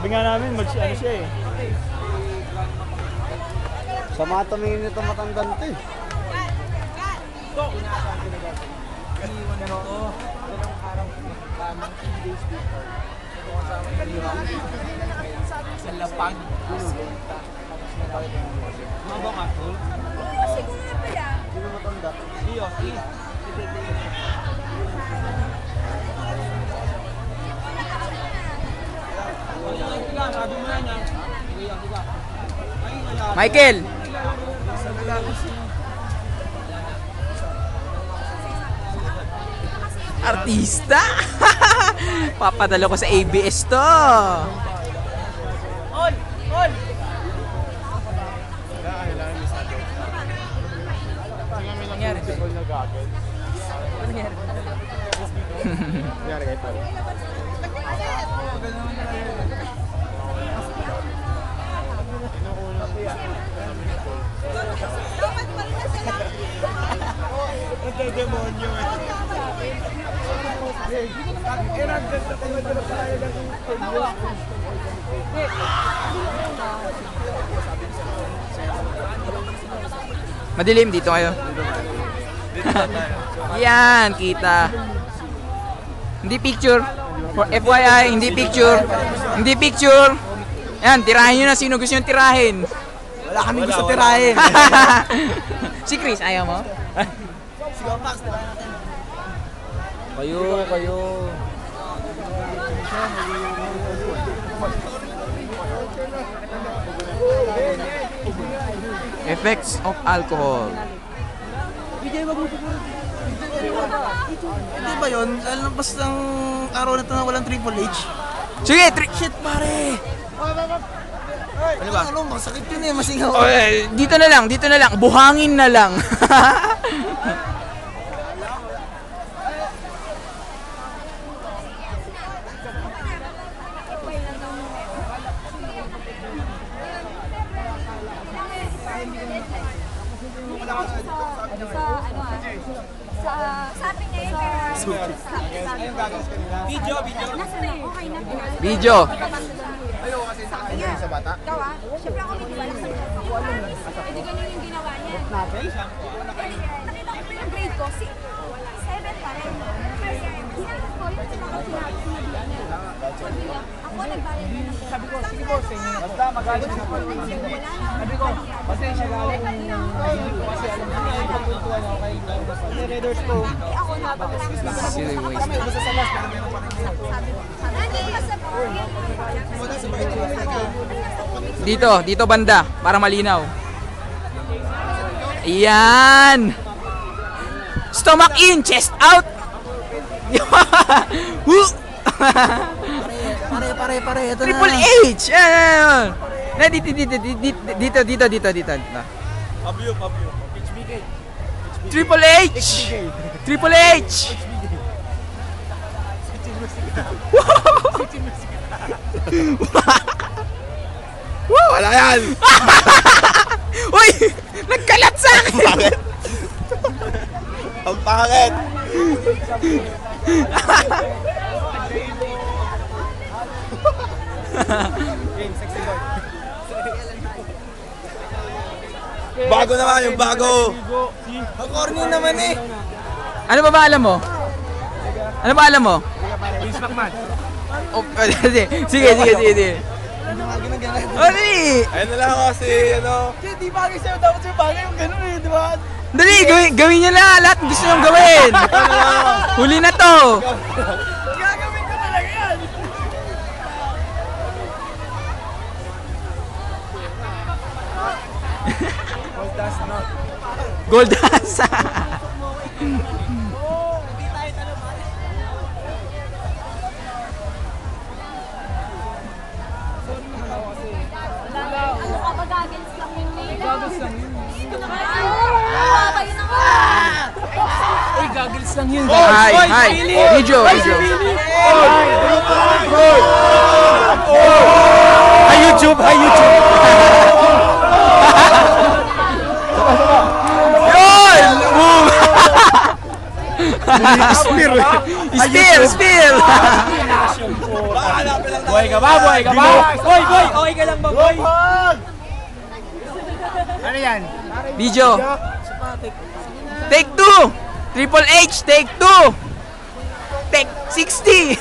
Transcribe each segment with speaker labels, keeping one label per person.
Speaker 1: nga namin, ano siya eh.
Speaker 2: Sa mga tumingin nito matandang to eh.
Speaker 1: Sa lapag. Mabang ako.
Speaker 2: Sino matanda?
Speaker 1: Iyo.
Speaker 3: Michael! Artista! Papadala ko sa ABS to!
Speaker 1: On! On!
Speaker 3: Nangyari ba?
Speaker 1: Nangyari.
Speaker 2: Nangyari kayo pala.
Speaker 1: Nagdedemonyo eh.
Speaker 3: Madilim dito kayo. Yan, kita. Hindi picture. For FYI, hindi picture. Hindi picture. Yan, tirahin nyo na sino gusto nyo tirahin.
Speaker 1: Wala kami gusto tirahin.
Speaker 3: Si Chris, ayaw mo?
Speaker 1: Sige, Max, tirahin natin.
Speaker 3: Kayo. Effects of alcohol.
Speaker 1: Hindi ba yun? Lalabas ng araw na ito na walang Triple H.
Speaker 3: Sige,
Speaker 1: Shit, pare! Ano ba? Ano, masakit yun eh, masingaw.
Speaker 3: dito na lang. Buhangin na lang.
Speaker 1: Video.
Speaker 3: Video.
Speaker 2: Ayaw kasi sa akin yun sa bata.
Speaker 4: Ikaw ah, syempre ako may tiwala sa'yo. Hindi ganun yung ginawa niya. Nakita ko pa yung grade ko, 7 pa rin. Hinanap ko, yung sinabi niya. Ako nagbayad na ng sabi ko, sige po,
Speaker 1: Basta magalit na po. Sabi ko, pasensya galing. Kasi alam ko na yung pagpuntuan ako kay Raiders ko.
Speaker 4: ako napakalakas.
Speaker 3: Silly waste.
Speaker 1: Kami, basta sa last, pero meron pa rin sila.
Speaker 3: Dito banda, para malinaw. Ayan! Stomach in, chest out! Woo!
Speaker 1: Pare, ito na.
Speaker 3: Triple H! Ayan! Dito.
Speaker 1: Pablo. HBK.
Speaker 3: Triple H! Triple H!
Speaker 2: Woo! Wala yan!
Speaker 3: Uy! Nagkalat sa akin!
Speaker 2: Ang pangit! Bago naman yung bago!
Speaker 1: Ang corny naman eh.
Speaker 3: Ano ba alam mo?
Speaker 1: Vince McMahon.
Speaker 3: Oh, sige.
Speaker 1: Ano nga ginagawa?
Speaker 3: Dali!
Speaker 2: Ayun na lang ako kasi,
Speaker 1: Di bagay sa'yo, dapat sa'yo bagay yung gano'n eh, di ba?
Speaker 3: Dali, gawin niyo na lahat gusto niyong gawin. Huli na to.
Speaker 1: Gagawin ko talaga yan.
Speaker 3: Goldas.
Speaker 4: Ano ka ba, goggles lang yun eh?
Speaker 1: Goggles lang yun.
Speaker 4: Kayo na nga.
Speaker 1: Uy, goggles lang yun.
Speaker 3: Hi. Video.
Speaker 2: Hi YouTube!
Speaker 3: Yun! Boom!
Speaker 2: Spear.
Speaker 3: Spear!
Speaker 2: Baka hanapin lang
Speaker 1: Buhay ka ba? Buhay ka ba? Boy, boy! Okay ka lang ba, boy? Ano yan?
Speaker 3: Video. Take 2! Triple H, take 2! Take 60!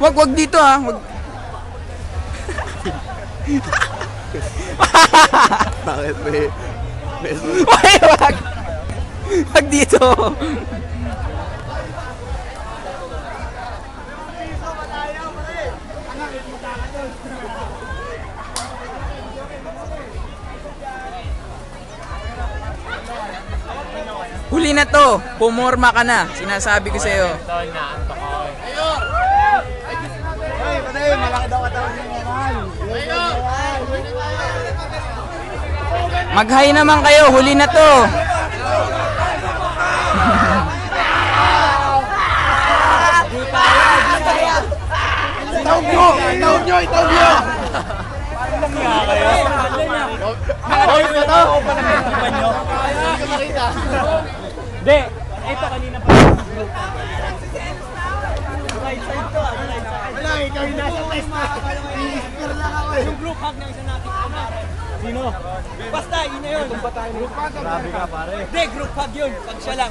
Speaker 3: Wag dito ha. Wag.
Speaker 2: Bakit may...
Speaker 3: Wag. Wag dito. Huli na to. Pumorma ka na. Sinasabi ko sa'yo.
Speaker 1: Ay, patay! Malaki daw katawan niya naman!
Speaker 3: Mag-hi naman kayo. Huli na to.
Speaker 2: Itawag nyo! Itawag nyo! Itawag nyo!
Speaker 1: Hoy, ito! Panagipan nyo! Hindi ko makita! Hindi! Ito kanina pa! Right side to ah! Wala, ikaw yung nasa test na! I-spear lang ako eh! Yung group hug na isa natin Sino? Basta, yun na yun! Grabe ka pare! Hindi, group hug yun! Pag siya lang!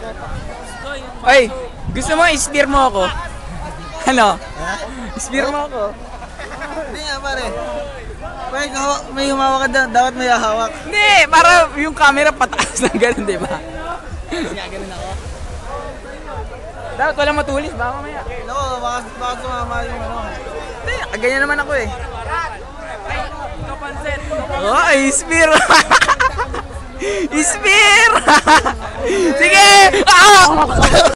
Speaker 3: Oy, gusto mo i-spear mo ako? Ano? Spear mo ako?
Speaker 1: Hindi nga pare! May humawak ka dapat may hawak.
Speaker 3: Hindi, para yung camera pataas na gano'n, di ba?
Speaker 1: Kaya ganun ako.
Speaker 3: Dapat walang matulis, baka mamaya.
Speaker 1: Ako, baka sumama yung ano.
Speaker 3: Hindi, ganyan naman ako eh. Oh, spear! Spear!